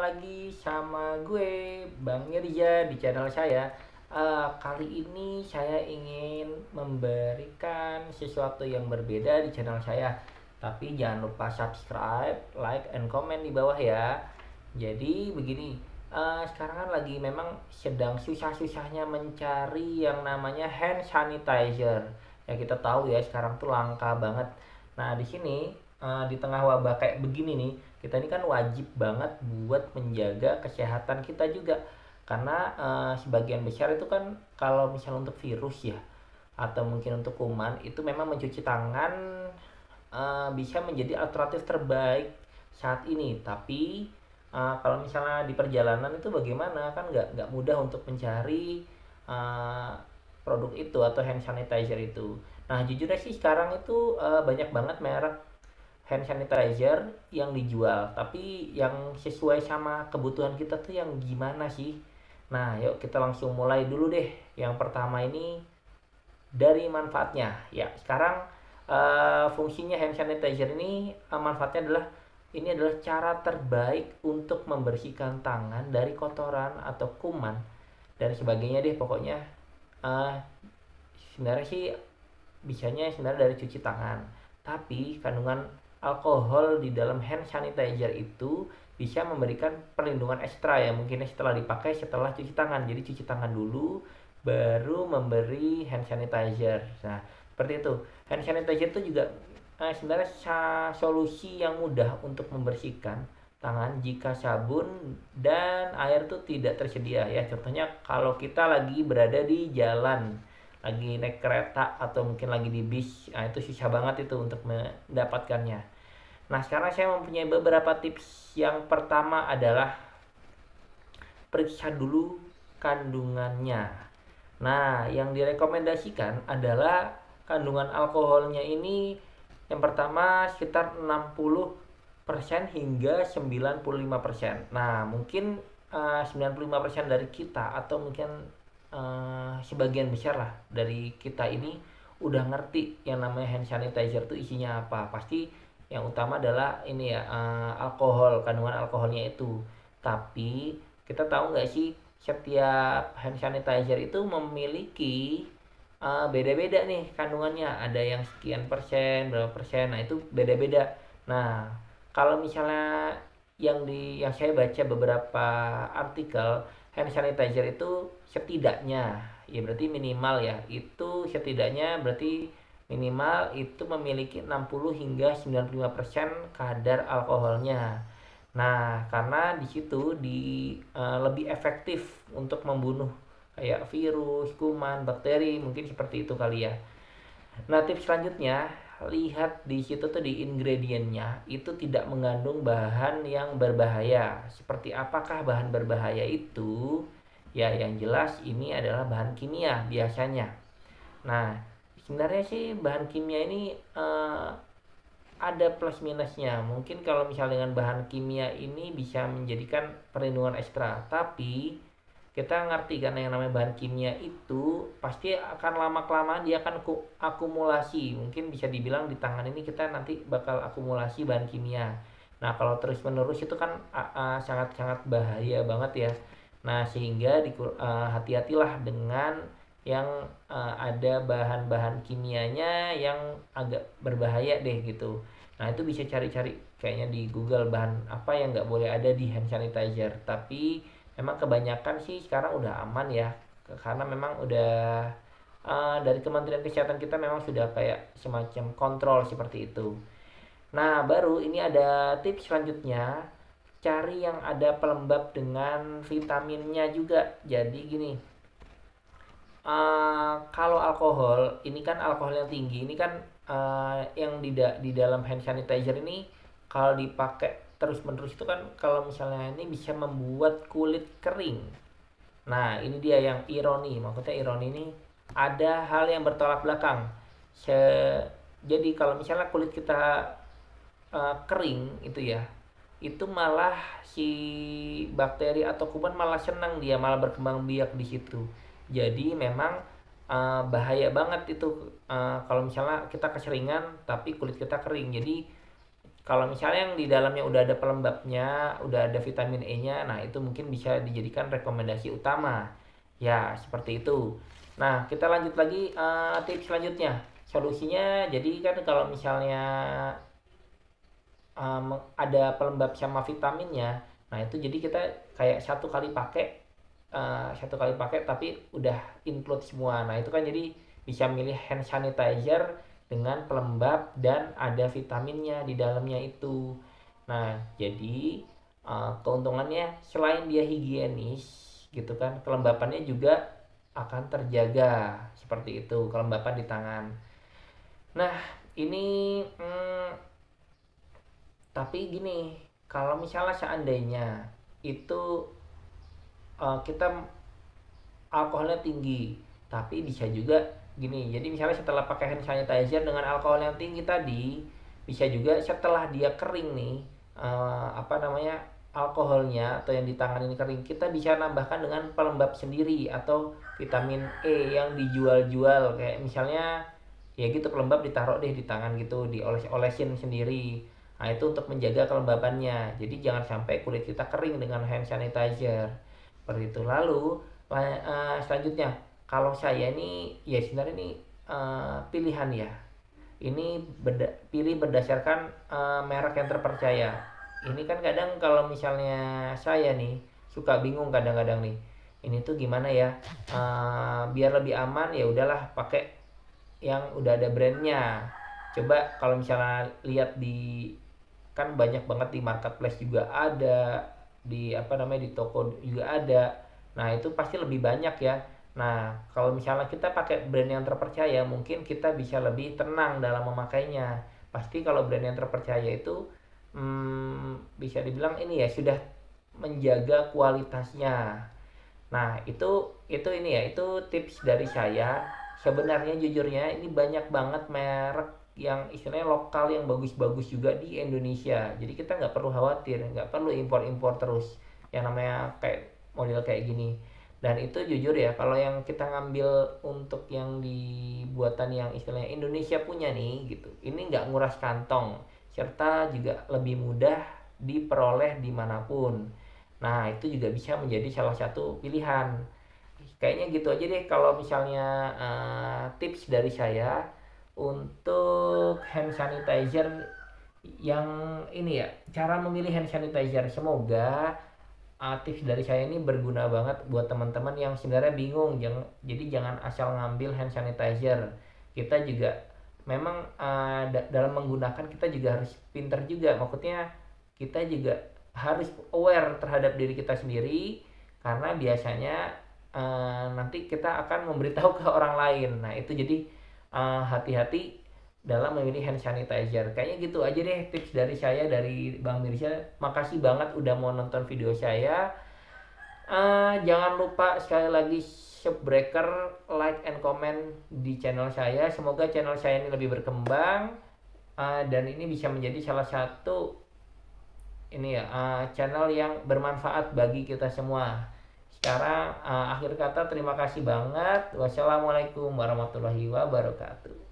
lagi sama gue Bang Mirza di channel saya. Kali ini saya ingin memberikan sesuatu yang berbeda di channel saya. Tapi jangan lupa subscribe, like, and comment di bawah ya. Jadi begini, sekarang kan lagi memang sedang susah-susahnya mencari yang namanya hand sanitizer. Ya kita tahu ya sekarang tuh langka banget. Nah di sini di tengah wabah kayak begini nih, kita ini kan wajib banget buat menjaga kesehatan kita juga. Karena sebagian besar itu kan kalau misalnya untuk virus ya, atau mungkin untuk kuman, itu memang mencuci tangan bisa menjadi alternatif terbaik saat ini. Tapi kalau misalnya di perjalanan itu bagaimana, kan nggak mudah untuk mencari uh, produk itu atau hand sanitizer itu. Nah jujur sih sekarang itu banyak banget merek hand sanitizer yang dijual, tapi yang sesuai sama kebutuhan kita tuh yang gimana sih? Nah yuk kita langsung mulai dulu deh. Yang pertama ini dari manfaatnya. Ya sekarang fungsinya hand sanitizer ini, manfaatnya adalah ini adalah cara terbaik untuk membersihkan tangan dari kotoran atau kuman dan sebagainya deh pokoknya. uh, Sebenarnya sih bisanya sebenarnya dari cuci tangan, tapi kandungan alkohol di dalam hand sanitizer itu bisa memberikan perlindungan ekstra ya, mungkin setelah dipakai setelah cuci tangan. Jadi cuci tangan dulu baru memberi hand sanitizer. Nah seperti itu. Hand sanitizer itu juga sebenarnya solusi yang mudah untuk membersihkan tangan jika sabun dan air itu tidak tersedia ya. Contohnya kalau kita lagi berada di jalan, lagi naik kereta atau mungkin lagi di bis, nah itu susah banget itu untuk mendapatkannya. Nah sekarang saya mempunyai beberapa tips. Yang pertama adalah periksa dulu kandungannya. Nah yang direkomendasikan adalah kandungan alkoholnya ini, yang pertama sekitar 60% hingga 95%. Nah mungkin 95% dari kita atau mungkin sebagian besar lah dari kita ini udah ngerti yang namanya hand sanitizer itu isinya apa. Pasti yang utama adalah ini ya, alkohol, kandungan alkoholnya itu. Tapi kita tahu nggak sih, setiap hand sanitizer itu memiliki beda-beda nih kandungannya. Ada yang sekian persen, berapa persen, nah itu beda-beda. Nah kalau misalnya yang saya baca beberapa artikel, hand sanitizer itu setidaknya, ya berarti minimal ya, itu setidaknya berarti minimal itu memiliki 60 hingga 95% kadar alkoholnya. Nah, karena di situ lebih efektif untuk membunuh kayak virus, kuman, bakteri, mungkin seperti itu kali ya. Nah, tips selanjutnya, lihat di situ tuh di ingredientnya itu tidak mengandung bahan yang berbahaya. Seperti apakah bahan berbahaya itu? Ya, yang jelas ini adalah bahan kimia biasanya. Nah, sebenarnya sih bahan kimia ini ada plus minusnya. Mungkin kalau misalnya dengan bahan kimia ini bisa menjadikan perlindungan ekstra, tapi kita ngerti kan yang namanya bahan kimia itu pasti akan lama kelamaan dia akan akumulasi. Mungkin bisa dibilang di tangan ini kita nanti bakal akumulasi bahan kimia. Nah kalau terus menerus itu kan sangat sangat bahaya banget ya. Nah sehingga hati-hatilah dengan yang ada bahan-bahan kimianya yang agak berbahaya deh gitu. Nah itu bisa cari-cari kayaknya di Google bahan apa yang nggak boleh ada di hand sanitizer. Tapi memang kebanyakan sih sekarang udah aman ya, karena memang udah dari Kementerian Kesehatan kita memang sudah kayak semacam kontrol seperti itu. Nah baru ini ada tips selanjutnya, cari yang ada pelembab dengan vitaminnya juga. Jadi gini, kalau alkohol ini kan alkohol yang tinggi ini kan, yang di dalam hand sanitizer ini kalau dipakai terus menerus itu kan kalau misalnya ini bisa membuat kulit kering. Nah ini dia yang ironi, maksudnya ironi ini ada hal yang bertolak belakang. Jadi kalau misalnya kulit kita kering itu ya, itu malah si bakteri atau kuman malah senang, dia malah berkembang biak di situ. Jadi memang bahaya banget itu kalau misalnya kita keseringan tapi kulit kita kering. Jadi Kalau misalnya yang di dalamnya udah ada pelembabnya, udah ada vitamin E-nya, nah itu mungkin bisa dijadikan rekomendasi utama. Ya, seperti itu. Nah, kita lanjut lagi tips selanjutnya. Solusinya, jadi kan kalau misalnya ada pelembab sama vitaminnya, nah itu jadi kita kayak satu kali pakai tapi udah include semua. Nah itu kan jadi bisa milih hand sanitizer dengan pelembab dan ada vitaminnya di dalamnya itu. Nah jadi keuntungannya selain dia higienis gitu kan, kelembapannya juga akan terjaga seperti itu, kelembapan di tangan. Nah ini tapi gini, kalau misalnya seandainya itu kita alkoholnya tinggi, tapi bisa juga gini. Jadi misalnya setelah pakai hand sanitizer dengan alkohol yang tinggi tadi, bisa juga setelah dia kering nih, apa namanya, alkoholnya atau yang di tangan ini kering, kita bisa nambahkan dengan pelembab sendiri atau vitamin E yang dijual-jual kayak misalnya ya gitu, pelembab ditaruh deh di tangan gitu, dioles-olesin sendiri. Nah itu untuk menjaga kelembabannya, jadi jangan sampai kulit kita kering dengan hand sanitizer seperti itu. Lalu selanjutnya, kalau saya ini ya sebenarnya ini pilihan ya, ini pilih berdasarkan merek yang terpercaya. Ini kan kadang kalau misalnya saya nih suka bingung kadang-kadang nih, ini tuh gimana ya, biar lebih aman ya udahlah pakai yang udah ada brandnya. Coba kalau misalnya lihat di, kan banyak banget di marketplace juga ada, di apa namanya, di toko juga ada. Nah itu pasti lebih banyak ya. Nah kalau misalnya kita pakai brand yang terpercaya, mungkin kita bisa lebih tenang dalam memakainya. Pasti kalau brand yang terpercaya itu bisa dibilang ini ya sudah menjaga kualitasnya. Nah, itu ini ya, itu tips dari saya. Sebenarnya jujurnya ini banyak banget merek yang istilahnya lokal yang bagus-bagus juga di Indonesia. Jadi kita nggak perlu khawatir, nggak perlu impor-impor terus yang namanya kayak model kayak gini. Dan itu jujur ya, kalau yang kita ngambil untuk yang dibuatan yang istilahnya Indonesia punya nih gitu, ini nggak nguras kantong, serta juga lebih mudah diperoleh dimanapun. Nah, itu juga bisa menjadi salah satu pilihan. Kayaknya gitu aja deh kalau misalnya tips dari saya untuk hand sanitizer yang ini ya, cara memilih hand sanitizer. Semoga tips dari saya ini berguna banget buat teman-teman yang sebenarnya bingung. Jadi jangan asal ngambil hand sanitizer. Kita juga memang dalam menggunakan kita juga harus pintar juga. Maksudnya kita juga harus aware terhadap diri kita sendiri, karena biasanya nanti kita akan memberitahu ke orang lain. Nah itu jadi hati-hati dalam memilih hand sanitizer. Kayaknya gitu aja deh tips dari saya, dari Bang Mirsya. Makasih banget udah mau nonton video saya. Jangan lupa sekali lagi subscribe, like, and comment di channel saya. Semoga channel saya ini lebih berkembang, dan ini bisa menjadi salah satu ini ya, channel yang bermanfaat bagi kita semua. Sekarang akhir kata, terima kasih banget. Wassalamualaikum warahmatullahi wabarakatuh.